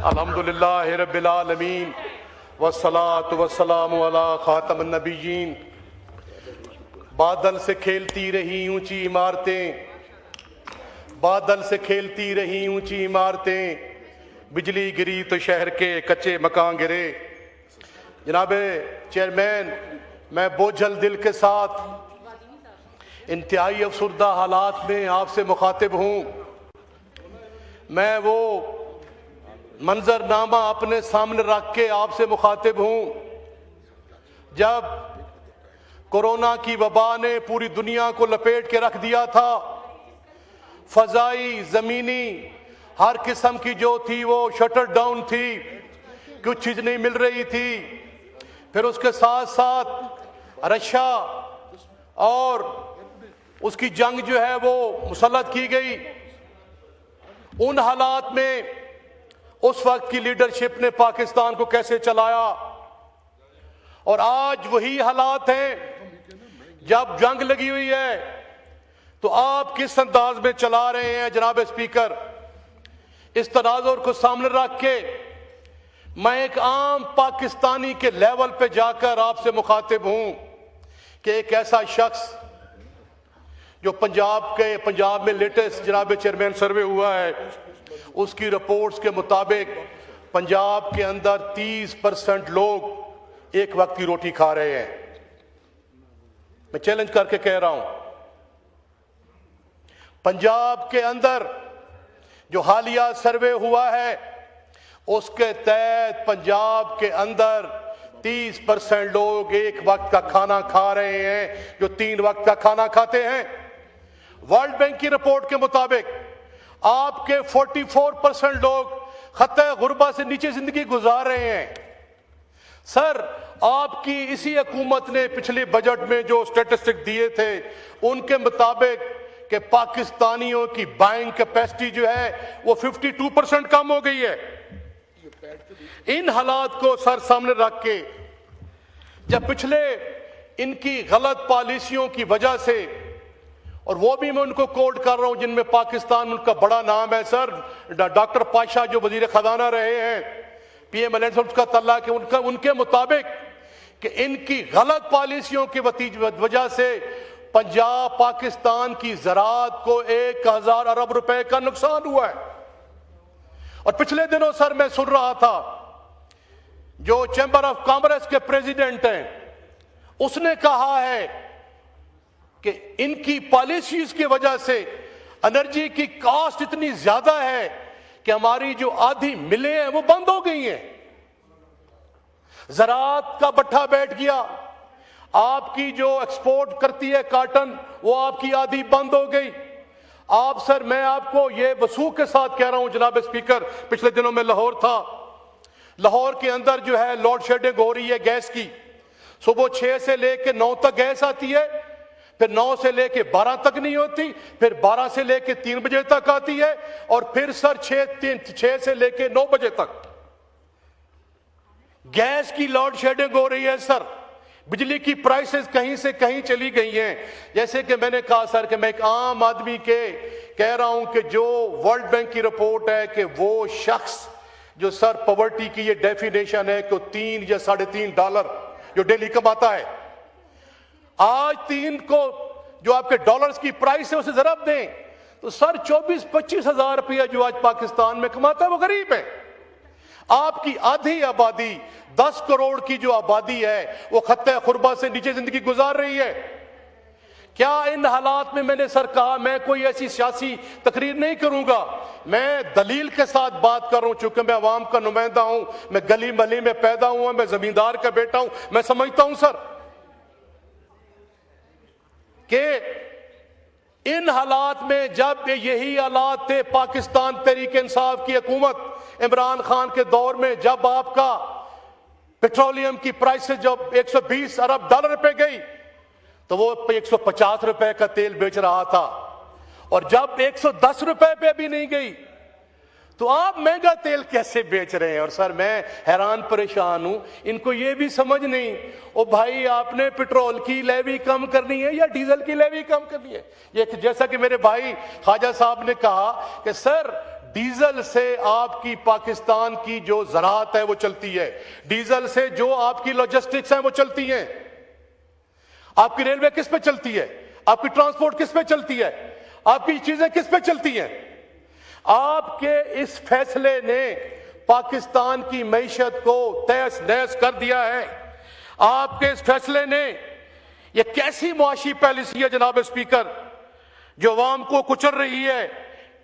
अल्हम्दुलिल्लाह रब्बिल आलमीन वस्सलातु वस्सलामु अला खातमुन नबिय्यीन। बादल से खेलती रही ऊंची इमारतें, बादल से खेलती रही ऊंची इमारतें, बिजली गिरी तो शहर के कच्चे मकान गिरे। जनाब चेयरमैन, मैं बोझल दिल के साथ इंतहाई अफसरदा हालात में आपसे मुखातिब हूँ। मैं वो मंजरनामा अपने सामने रख के आपसे मुखातिब हूँ जब कोरोना की वबा ने पूरी दुनिया को लपेट के रख दिया था। फजाई ज़मीनी हर किस्म की जो थी वो शटर डाउन थी, कुछ चीज़ नहीं मिल रही थी। फिर उसके साथ साथ रशिया और उसकी जंग जो है वो मुसल्लत की गई। उन हालात में उस वक्त की लीडरशिप ने पाकिस्तान को कैसे चलाया, और आज वही हालात हैं। जब जंग लगी हुई है तो आप किस अंदाज में चला रहे हैं जनाब स्पीकर। इस तनाजुर को सामने रख के मैं एक आम पाकिस्तानी के लेवल पे जाकर आपसे मुखातिब हूं कि एक ऐसा शख्स जो पंजाब में लेटेस्ट जनाब चेयरमैन सर्वे हुआ है, उसकी रिपोर्ट्स के मुताबिक पंजाब के अंदर 30% लोग एक वक्त की रोटी खा रहे हैं। मैं चैलेंज करके कह रहा हूं, पंजाब के अंदर जो हालिया सर्वे हुआ है उसके तहत पंजाब के अंदर 30% लोग एक वक्त का खाना खा रहे हैं जो 3 वक्त का खाना खाते हैं। वर्ल्ड बैंक की रिपोर्ट के मुताबिक आपके 44% लोग खत्ते गुरबा से नीचे जिंदगी गुजार रहे हैं। सर, आपकी इसी हुकूमत ने पिछले बजट में जो स्टेटिस्टिक दिए थे उनके मुताबिक कि पाकिस्तानियों की बाइंग कैपेसिटी जो है वो 52% कम हो गई है। इन हालात को सर सामने रख के, जब पिछले इनकी गलत पॉलिसियों की वजह से, और वो भी मैं उनको कोट कर रहा हूं जिनमें पाकिस्तान में उनका बड़ा नाम है सर, डॉक्टर पाशा जो वजीर खजाना रहे हैं, पीएम अलायंस का तल्ला के उनके मुताबिक कि इनकी गलत पॉलिसियों की वजह से पंजाब पाकिस्तान की ज़राअत को 1000 अरब रुपए का नुकसान हुआ है। और पिछले दिनों सर मैं सुन रहा था जो चैंबर ऑफ कॉमर्स के प्रेसिडेंट हैं, उसने कहा है कि इनकी पॉलिसीज की वजह से एनर्जी की कॉस्ट इतनी ज्यादा है कि हमारी जो आधी मिलें हैं वो बंद हो गई हैं। ज़राअत का बट्ठा बैठ गया। आपकी जो एक्सपोर्ट करती है काटन, वो आपकी आधी बंद हो गई। आप सर, मैं आपको ये वसूख के साथ कह रहा हूं जनाब स्पीकर, पिछले दिनों में लाहौर था, लाहौर के अंदर जो है लोड शेडिंग हो रही है गैस की। सुबह 6 से लेकर 9 तक गैस आती है, फिर 9 से लेके 12 तक नहीं होती, फिर 12 से लेके 3 बजे तक आती है, और फिर सर 6 से लेके 9 बजे तक गैस की लोड शेडिंग हो रही है। सर, बिजली की प्राइसेस कहीं से कहीं चली गई हैं। जैसे कि मैंने कहा सर कि मैं एक आम आदमी के कह रहा हूं कि जो वर्ल्ड बैंक की रिपोर्ट है कि वो शख्स जो सर पॉवर्टी की ये डेफिनेशन है कि 3 या $3.5 जो डेली कमाता है, आज 3 को जो आपके डॉलर्स की प्राइस है उसे जरब दें तो सर 24-25 हजार रुपया जो आज पाकिस्तान में कमाता है वो गरीब है। आपकी आधी आबादी 10 करोड़ की जो आबादी है वो खत्ते खुरबा से नीचे जिंदगी गुजार रही है। क्या इन हालात में, मैंने सर कहा मैं कोई ऐसी सियासी तकरीर नहीं करूंगा, मैं दलील के साथ बात कर रहा हूं, चूंकि मैं अवाम का नुमाइंदा हूं, मैं गली मली में पैदा हुआ, मैं जमींदार का बेटा हूं, मैं समझता हूं सर कि इन हालात में जब यही हालात थे पाकिस्तान तहरीक इंसाफ की हुकूमत इमरान खान के दौर में, जब आपका पेट्रोलियम की प्राइसेस जब 120 अरब डॉलर पे गई तो वो 150 रुपए का तेल बेच रहा था, और जब 110 रुपए पे भी नहीं गई तो आप महंगा तेल कैसे बेच रहे हैं। और सर मैं हैरान परेशान हूं, इनको ये भी समझ नहीं, ओ भाई आपने पेट्रोल की लेवी कम करनी है या डीजल की लेवी कम करनी है। ये जैसा कि मेरे भाई ख्वाजा साहब ने कहा कि सर डीजल से आपकी पाकिस्तान की जो ज़राअत है वो चलती है, डीजल से जो आपकी लॉजिस्टिक्स है वो चलती हैं। आपकी रेलवे किस पे चलती है? आपकी ट्रांसपोर्ट किस पे चलती है? आपकी चीजें किस पे चलती हैं? आपके इस फैसले ने पाकिस्तान की मईशत को तहस नहस कर दिया है। आपके इस फैसले ने, यह कैसी मुआशी पॉलिसी है जनाब स्पीकर, जो अवाम को कुचल रही है।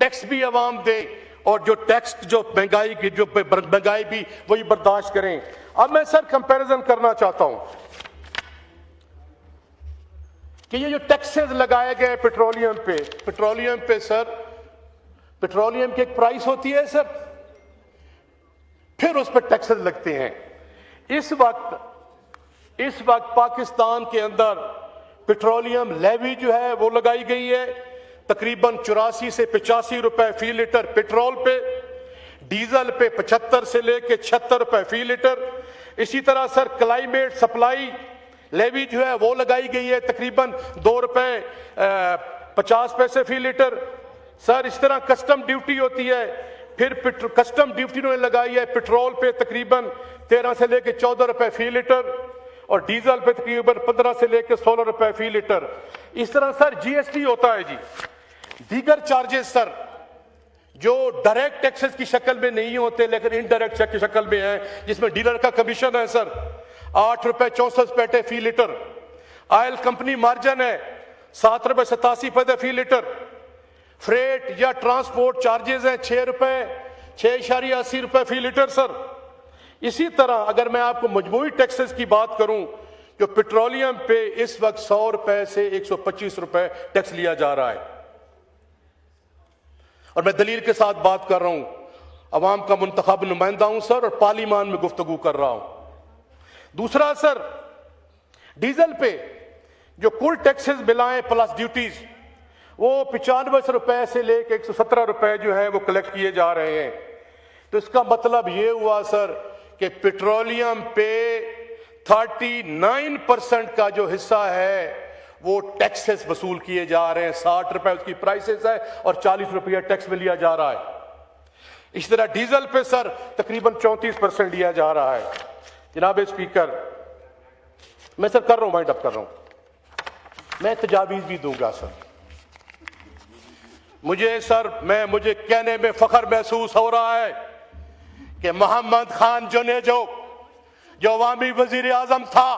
टैक्स भी अवाम दे और जो टैक्स, जो महंगाई की, जो महंगाई भी वही बर्दाश्त करें। अब मैं सर कंपैरिजन करना चाहता हूं कि ये जो टैक्सेस लगाए गए पेट्रोलियम पे सर, पेट्रोलियम की एक प्राइस होती है सर, फिर उस पर टैक्सेस लगते हैं। इस वक्त पाकिस्तान के अंदर पेट्रोलियम लेवी जो है वो लगाई गई है तकरीबन 84 से 85 रुपए फी लीटर पेट्रोल पे, डीजल पे 75 से लेके 76 रुपए फी लीटर। इसी तरह सर क्लाइमेट सप्लाई लेवी जो है वो लगाई गई है तकरीबन 2 रुपए 50 पैसे फी लीटर। सर इस तरह कस्टम ड्यूटी होती है, फिर कस्टम ड्यूटी उन्होंने लगाई है पेट्रोल पे तकरीबन 13 से लेके 14 रुपए फी लीटर और डीजल पे तकरीबन 15 से लेके 16 रुपए फी लीटर। इस तरह सर जीएसटी होता है जी। दीगर चार्जेस सर जो डायरेक्ट टैक्सेस की शक्ल में नहीं होते लेकिन इनडायरेक्ट टैक्स की शक्ल में है, जिसमें डीलर का कमीशन है सर 8 रुपए 64 पैसे फी लीटर, ऑयल कंपनी मार्जिन है 7 रुपए 87 पैसे फी लीटर, फ्रेट या ट्रांसपोर्ट चार्जेस हैं 6 रुपए 6.80 रुपए फी लीटर सर। इसी तरह अगर मैं आपको मजमूई टैक्सेस की बात करूं, जो पेट्रोलियम पे इस वक्त 100 रुपए से 125 रुपए टैक्स लिया जा रहा है और मैं दलील के साथ बात कर रहा हूं, अवाम का मुंतखब नुमाइंदा हूं सर और पार्लिमान में गुफ्तगू कर रहा हूं। दूसरा सर, डीजल पे जो कुल टैक्सेस मिलाएं प्लस ड्यूटीज, वो 95 रुपए से लेकर 117 रुपए जो है वो कलेक्ट किए जा रहे हैं। तो इसका मतलब ये हुआ सर कि पेट्रोलियम पे 39% का जो हिस्सा है वो टैक्सेस वसूल किए जा रहे हैं। 60 रुपए उसकी प्राइसेस है और 40 रुपया टैक्स में लिया जा रहा है। इस तरह डीजल पे सर तकरीबन 34% लिया जा रहा है। जनाब स्पीकर, मैं सर कर रहा हूं, वाइंड अप कर रहा हूं, मैं तजावीज भी दूंगा सर। मुझे कहने में फख्र महसूस हो रहा है कि मोहम्मद खान जुनेजो जो अवामी वजीर आजम था,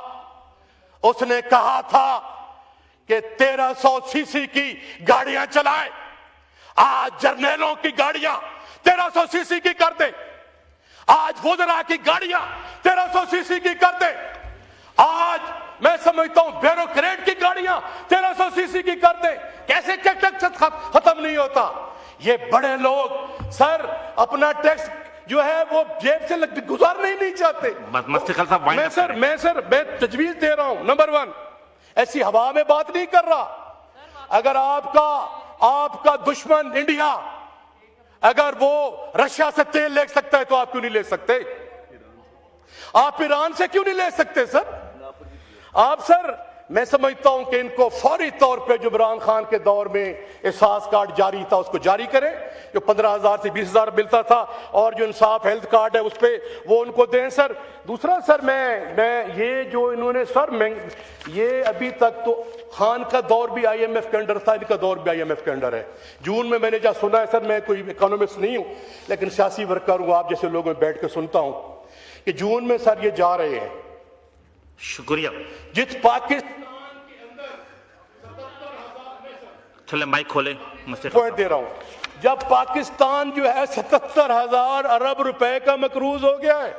उसने कहा था कि 1300 सीसी की गाड़ियां चलाए। आज जर्नैलों की गाड़ियां 1300 सीसी की कर दे, आज वुज़रा की गाड़ियां 1300 सीसी की कर दे, आज मैं समझता हूं ब्यूरोक्रेट की गाड़ियां 1300 सीसी की कर दे। कैसे टैक्स खत्म नहीं होता? ये बड़े लोग सर अपना टैक्स जो है वो जेब से गुजारना ही नहीं चाहते। मैं तजवीज दे रहा हूं, नंबर 1, ऐसी हवा में बात नहीं कर रहा। अगर आपका दुश्मन इंडिया अगर वो रशिया से तेल ले सकता है तो आप क्यों नहीं ले सकते? आप ईरान से क्यों नहीं ले सकते सर? आप सर, मैं समझता हूं कि इनको फौरी तौर पे जो इमरान खान के दौर में एहसास कार्ड जारी था उसको जारी करें, जो 15,000 से 20,000 मिलता था, और जो इंसाफ हेल्थ कार्ड है उस पे वो उनको दें सर। दूसरा सर, मैं ये जो इन्होंने सर, ये अभी तक तो खान का दौर भी IMF के अंडर था, इनका दौर भी IMF के अंडर है। जून में मैंने जहाँ सुना है सर, मैं कोई इकोनॉमिस्ट नहीं हूं लेकिन सियासी वर्कर हूं, आप जैसे लोगों में बैठ के सुनता हूं कि जून में सर ये जा रहे हैं। शुक्रिया। जिस पाकिस्तान चले माइक खोले, पॉइंट दे रहा हूं, जब पाकिस्तान जो है 77,000 अरब रुपए का मकरूज हो गया है,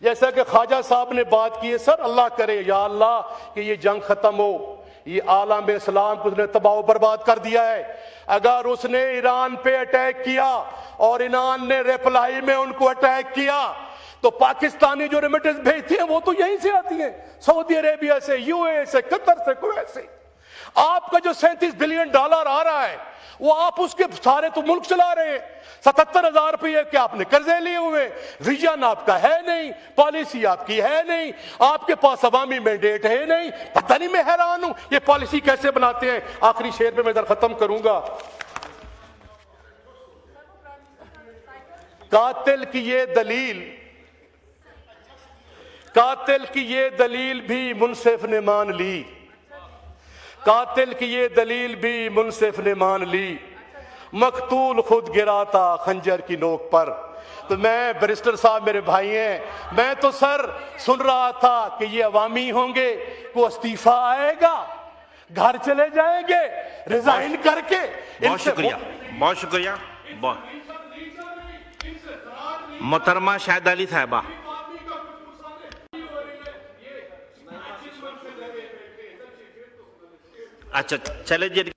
जैसा कि ख्वाजा साहब ने बात की है सर, अल्लाह करे या अल्लाह कि ये जंग खत्म हो। ये आलम इस्लाम को उसने तबाह बर्बाद कर दिया है। अगर उसने ईरान पे अटैक किया और ईरान ने रिप्लाई में उनको अटैक किया तो पाकिस्तानी जो रेमिटेंस भेजती हैं वो तो यहीं से आती हैं, सऊदी अरेबिया से, UAE से, कतर से, कुवैत से। आपका जो 37 बिलियन डॉलर आ रहा है वो आप उसके सारे तो मुल्क चला रहे हैं। 77,000 रुपये के आपने कर्जे लिए हुए, विजन आपका है नहीं, पॉलिसी आपकी है नहीं, आपके पास अवामी मैंडेट है नहीं। पता नहीं, मैं हैरान हूं ये पॉलिसी कैसे बनाते हैं। आखिरी शेर पे मैं इधर खत्म करूंगा। कातिल की ये दलील भी मुंसिफ ने मान ली, कातिल की ये दलील भी मुंसिफ ने मान ली। मकतूल खुद गिरा था खंजर की नोक पर। तो मैं, बैरिस्टर साहब मेरे भाई हैं, मैं तो सर सुन रहा था कि ये अवामी होंगे, को इस्तीफा आएगा, घर चले जाएंगे रिजाइन करके। बहुत शुक्रिया, बहुत शुक्रिया। मोहतरमा शाहिद अली साहबा, अच्छा चले जी,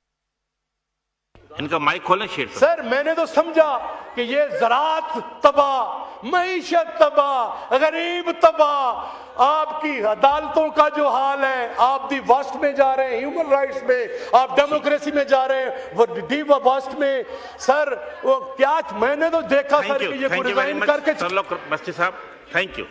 इनका माइक खोलें शेर साहब। सर मैंने तो समझा कि ये ज़राअत तबाह, मईशत तबाह, गरीब तबाह, आपकी अदालतों का जो हाल है, आप दी वास्ट में जा रहे हैं, ह्यूमन राइट्स में, आप डेमोक्रेसी में जा रहे हैं, वो डी वास्ट में। सर वो क्या, मैंने तो देखा सर कि ये रिजाइन करके। सर लोग मस्ती साहब, थैंक यू।